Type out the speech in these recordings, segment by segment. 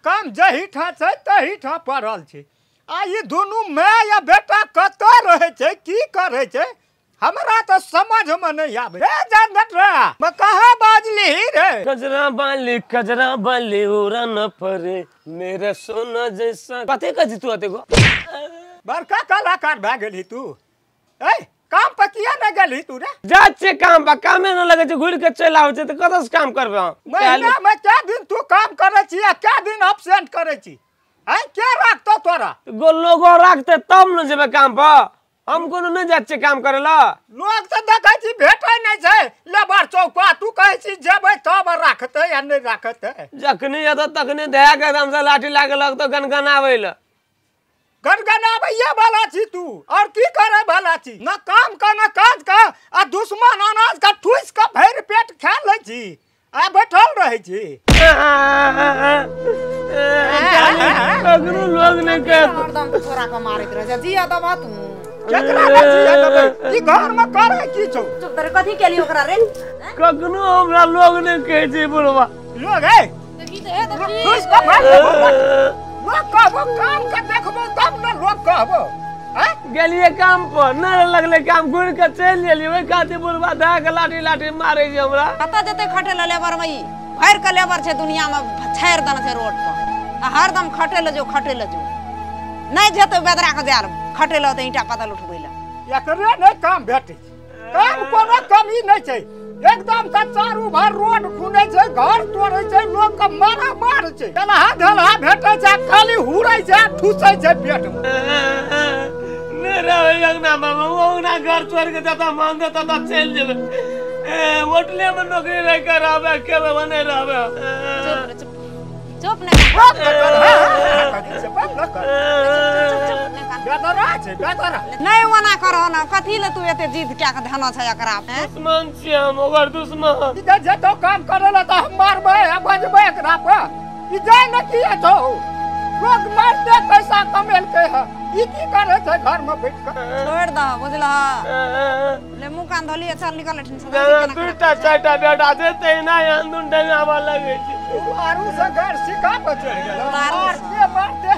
काम जही ठा छै तही ठा पड़ल छै आ ई दुनू माय या बेटा कतऽ रहै छै की करै छै हमरा तो समझ में नहीं आवे रे जानत रे मैं कहां बाजली रे कजरा बाली उड़ा न पड़े मेरा सोना जैसा कते कजी तू अते को बड़का कलाकार भए गेली तू ए काम पर किया न गेली तू रे जा छे काम पर कामे न लगे छै घुर के चल आउ छै त कतौ से काम करबे महीना में क्या दिन तू काम करे छी या क्या दिन एब्सेंट करे छी है क्या रखतो तोरा गो लोगो रखते तब न जेबे काम पर हम कोनो न जात छे काम करे ला लोग त देखै छी भेटै नै छै लेबर चौका तू कहै छी जेबै तब रखतै या नै रखतै जखनी अत तखनी दया के एकदम से लाठी लागे लगतो गनगनाबै ल गनगनाबैया वाला छी तू और की करे वाला छी न काम का न काज का आ दुश्मन अनाज का ठूस के भर पेट खा लै छी आ बैठल रहै छी अगरू लोग ने के हरदम छोरा के मारैत रह जा जिया दबा तू केकरा के जिया देबै ई घर में करे की छौ चुप कर कथि केली ओकरा रे कखनो हमरा लोग ने कहे छै बुलवा लोग है देखी तो है देखी ठूस के भर लोग कहबो काम के देखबो तब न लोग कहबो हैं गेलिए काम पर न लगले काम घुर के चल गेली ओइ खातिर बुलवा धा के लाठी लाठी मारै छै हमरा कत जते खटे ल लेबर में ई भर के लेबर छै दुनिया में छाड़ दन छै रोड पर आ हरदम खटे ल जो नहीं जेते बेदरा के जार खटे ल त ईटा पतल उठबै ल एकरे नै काम भेटै छै काम कोनो कमी नै छै एकदम का चारू भर रोड खुने छै घर तोड़ै छै लोग के मारा मार छै दलहा दलहा भेटै छै खाली हुरै छै ठुसै छै पेट में मेरा अंगना में ओना घर छोड़ के जता मांग दे तता चल जेबे होटले में नौकरी रह कर आबे के बने रहबे चुप नहीं नहीं मना करो ना कथी ले तू एते जिद क्या के धनो छै एकरा दुश्मन छी हम ओकर दुश्मन इधर जतो काम करे ला त हम मारबै आ बजबै एकरा पे ई जाय न किए छौ लोग मारते पैसा कमेल के है ई की करे छै घर में बैठ के छोड़ द बुझला ले मुंह कान धोली चल निकल ठिन से दूटा चारटा बेटा देते ना अंदुन डंगावा लगे छै मारू से घर सिखा पे चढ़ गेल मारते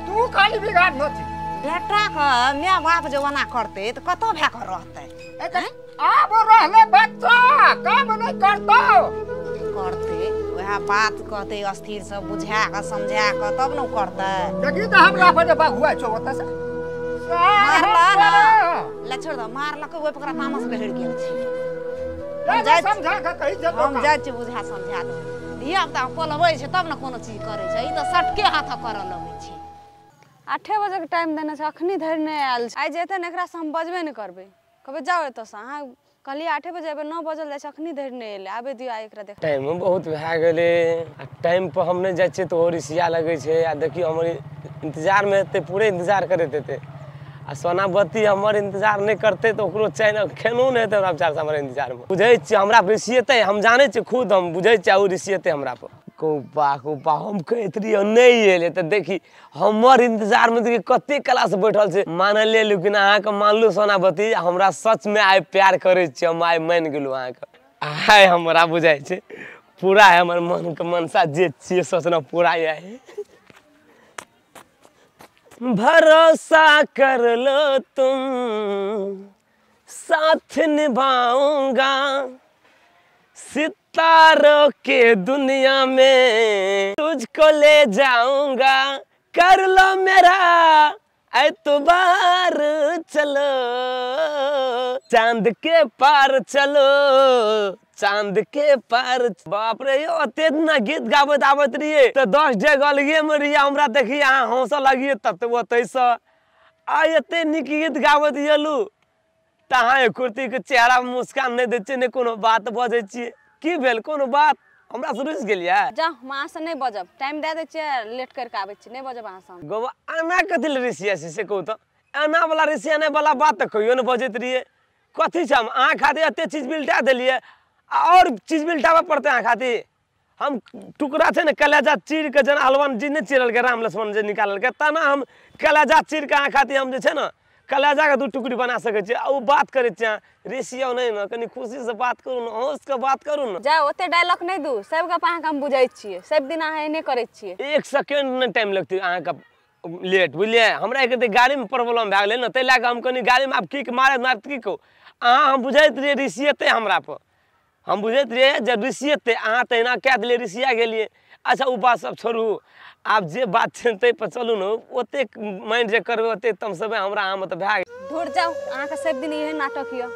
तू खाली बिगाड़ न छी बेटा का माय बाप जवाना करते तो कतो भे कर रहते आब रहले बच्चा काम नहीं करतो करते वह बात कहते अस्थिर से बुझा के समझा के तब न करते देखी त हमरा पे बाहुआ छौ ओत से मारला ना ले छोड़ दो मारला के ओइ पकड़ा तामस के हिड़ गेल छी जा समझा के कहि जतो हम जाय छी बुझा समझा दो धिया पुता पलबै छै तब न कोनो चीज करे छै ई त सटके हाथ कर लगै छै 8 बजे के टाइम देने से अखनी धरि नहीं आयल आइ जेते ने एकरा से हम बजबे नहीं करबे कहबे जाओ एतो से हां कहली 8 बजे एबे 9 बजल जाय अखनी धरि नहीं एले आबे दियो आ एकरा देख टाइम बहुत भए गेले आ टाइम पर हम नहीं जाय छै तो ओरिसिया लगे छै आ देखियो हमर इंतजार में एते पूरे इंतजार करैत एते आ सोनावती हमर इंतजार नहीं करते तो ओकरो चैन खेनो नहीं हेते हमरा बेचारा से हमर इंतजार में बुझै छी हमरा रिसियते हम जाने छी खुद हम बुझै छी आ रिसियते हमरा पर कोपा हम कहत रही नहीं एले त देखी हमर इंतजार में देखी कते कला से बैठल छै मानले लेकिन अहाँ के मानलू सोनावती हमरा सच में आइ प्यार करे छी हम आइ मान गेलू अहाँ के आइ हमरा बुझाइ छै पूरा है हमर मन के मनसा जे छी सोचना पूरा है भरोसा कर लो तुम साथ निभाऊंगा सितारों के दुनिया में तुझको ले जाऊंगा कर लो मेरा एतबार चलो चांद के पार चलो चांद के पार बाप रे यो अते ना गीत गावत आवत रहिए तो 10 जग अलगे में रहिए हमरा देखिए अहाँ हौसला लगिए तब तो ओतैसा आ एते निक गीत गावत यलू तहाँ कुर्ती के चेहरा में मुस्कान नहीं दे ने कोनो बात बजे छी की भेल कोनो बात हमरा से रुस गेलिया जा मां से नहीं बजब टाइम दे दे छै लेट करके आबै छी नहीं बजब अहाँ से गोवा आना कथि ले रिसिया से कहू तो आना वाला रिसिया नहीं वाला बात तो कहियो न बजैत रहिए कथि छ हम अहाँ खातिर एते चीज बिल्टा देलिए और चीज बिल्टावा पड़ते अहाँ खातिर हम टुकड़ा थे न कलेजा चीर के जना हलवान जी ने चिरल के राम लक्ष्मण जी निकालल के तना हम कलेजा चीर के अहाँ खातिर हम जे छै न कलेजा के 2 टुकड़ी बना सके छी आ उ बात करे छी रेसियो नहीं न कनी खुशी से बात करू न हंस के बात करू न जा ओते डायलॉग नहीं दू सब का पाहा हम बुझाई छिए सब दिन आहा एने करे छिए 1 सेकंड न टाइम लगती अहाँ का लेट बुझलिए हमरा के गाड़ी में प्रॉब्लम भए गेलै न तै लाग हम कनी गाड़ी में आप किक मारत की को अहाँ हम बुझाइत रहिए रिसियते हमरा पर हम बुझाइत रहिए जे रिसियते अहाँ तहिना कह दिले रिसिया गेलिए अच्छा उ बात सब छोड़ू आप जे बात छै तै पर चलू न ओते माइंड जे करबे ओते तम सब हमरा हम त भए दूर जाओ अहाँ का सब दिन यही नाटक किया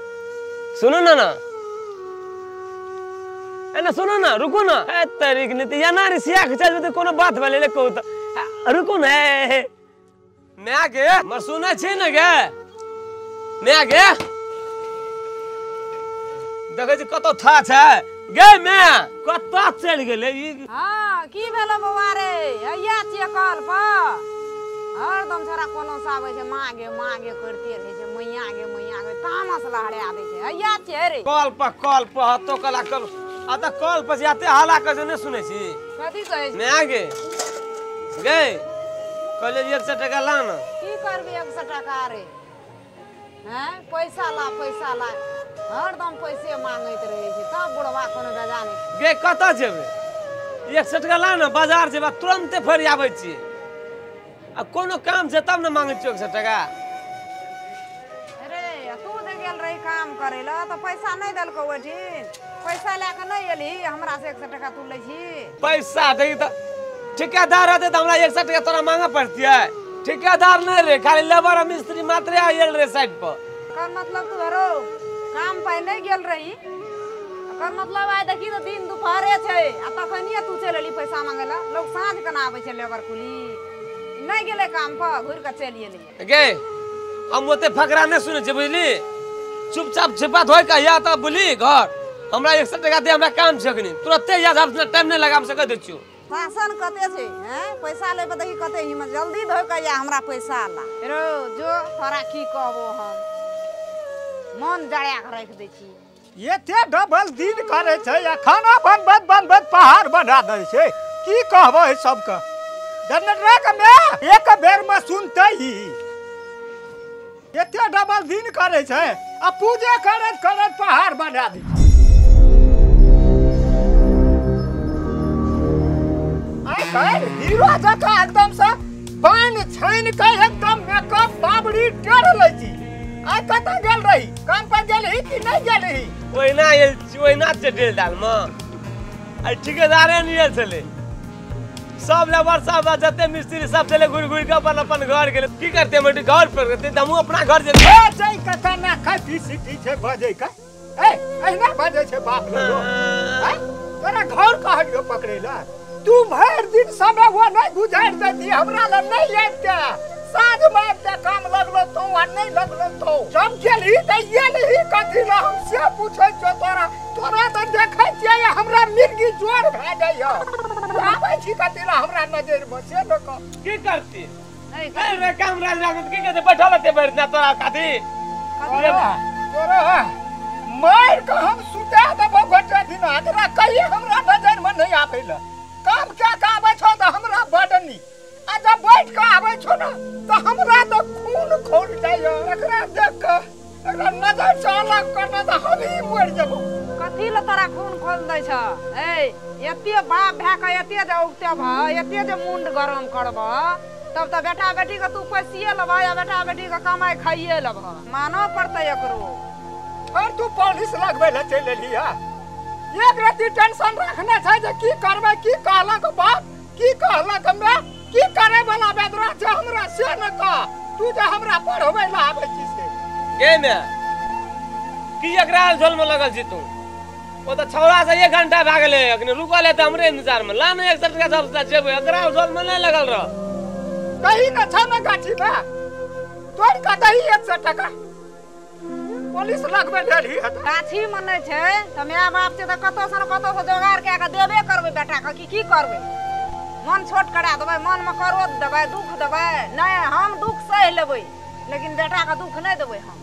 सुनो ना एना सुनो ना रुको ना ए तरीक नीति या ना रिसिया के चल जेते कोनो बात भेले ले कहू त रुको ना मैं आगे मर सुना छै न गे मैं आगे देखे छी कतो था छै गे मैं कतो चल गेले हां की भेलो बौआ रे हैया छिए कल पर हरदम छोरा कोनो से आबै छै मागे मागे करते रहै छै मैया गे तामस लहरा दै छै हैया छिए रे कल पर तो कला कर आ त कल पर जाते हाला कर ने सुनै छी कथि कहै छै मैं आगे गे कहले 100 टका ला न की करबी 100 टका रे हैं पैसा ला हरदम पैसे मांगैत रहै छै तब बुढ़वा कोनो दजा नहीं गे कत जेबे 100 टका ला न बाजार जेबा तुरंते फेर आबै छी आ कोनो काम छै तब न मांगै छी 100 टका अरे तू जे गेल रही काम करे ला तो पैसा नहीं देलको ओठी पैसा लेके नहीं एली हमरा से 100 टका तू लै छी पैसा दे त ठेकेदार रहते त हमरा 100 टका तोरा मांगा पड़तिए ठेकेदार नहीं रे खाली लेबर और मिस्त्री मात्र आयल रे साइड पर कर मतलब तू हरो काम पे नहीं गेल रही कर मतलब आय देखी तो दिन दोपहरे छै आ तखनिए तू चल एली पैसा मांगेला लोग साँझ के ना आबै छै लेबर कुली नहीं गेले काम पर घुर के चल एली गे हम ओते फकरा नहीं सुनै छी बुझली चुपचाप छिपा होय के या त बुली घर हमरा 100 टका दे हमरा काम छै कनी तुरंते या टाइम नहीं लगा सके दै छियो शासन कते छै हैं पैसा लेबे देखी कते हिम्मत जल्दी धोय के या हमरा पैसा ला रो जो तोरा की कहबो हम मन जड़ा के रख दै छी एते डबल दिन करे छै या खाना बनबत पहाड़ बढ़ा दै छै की कहबो है सबके जनरा के मैं एक बेर में सुनते ही एते डबल दिन करे छै आ पूजा करत पहाड़ बढ़ा दै छै हीरो जका एकदम से बान छाइन के एकदम मेकअप बाबरी टेढ़ लै छी आ कत गेल रही काम पर गेल ही कि नहीं गेल ही ओहिना से डेल डाल में आ ठेकेदारे नहीं आयल छले सब लेबर सब जते मिस्त्री सब चले घुर के अपन घर गेले की करते हम घर पर रहते हम अपना घर जे ए जई कथा ना खाती सिटी छै बजे का ए एना बजे छै बाप रे तोरा घर कहलियो पकड़ेला तू भर दिन समय वो नहीं गुजार देती हमरा ल नहीं आते साँझ में आते काम लगलो तो आ नहीं लगलो तो जब गेली त येली कथि ल हमसे पूछै छो तोरा त देखै छियै हमरा मिर्गी जोर भए जाइयो आबै छी कथि ल हमरा नजर में से लोक की करती रे काम राज लागत की कहते बैठल ते बैठना तोरा कथि तोरा मार के हम सुता देबो गोटे दिन तोरा कहिए हमरा नजर में नहीं आबैला काम क्या आवे छो तो हमरा बडनी आ जब बैठ के आवे छो ना तो हमरा तो खून खोल जाइयो एकरा देख के एकरा नजर से अलग करना तो हम ही मर जबो कथि ल तोरा खून खोल दै छ ए एते बाप भए के एते जे उगते भ एते जे मुंड गरम करब तब त बेटा बेटी के तू पैसिए लेबा या बेटा बेटी के कमाई खाइए लेबा मानो पड़तै एकरो और तू पुलिस लगबै ल चल एली हा एक राती टेंशन रखना छै जे की करबै की कहलक बाप की कहलक हमरा की करे वाला बेदरा छै हमरा से न कह तू जे हमरा पढ़बै ला आबै छी से गे मैं की एकरा झोल में लगल छी तू ओ त छौरा से 1 घंटा भए गेलै अखनी रुकल है त हमरे इंतजार में ला न 100 टका सबसे जेबै एकरा झोल में नहीं लगल रह कहीं न छ न गाठी ना तोड़ का दही 100 टका पुलिस लगबे देली हत गाछी में नहीं छै त माय बाप से त कतो से जोगाड़ के के देबे करबै बेटा के की करबै मन छोट करा देबै मन में क्रोध देबै दुख देबै नहीं हम दुख सह लेबै लेकिन बेटा का दुख नहीं देबै हम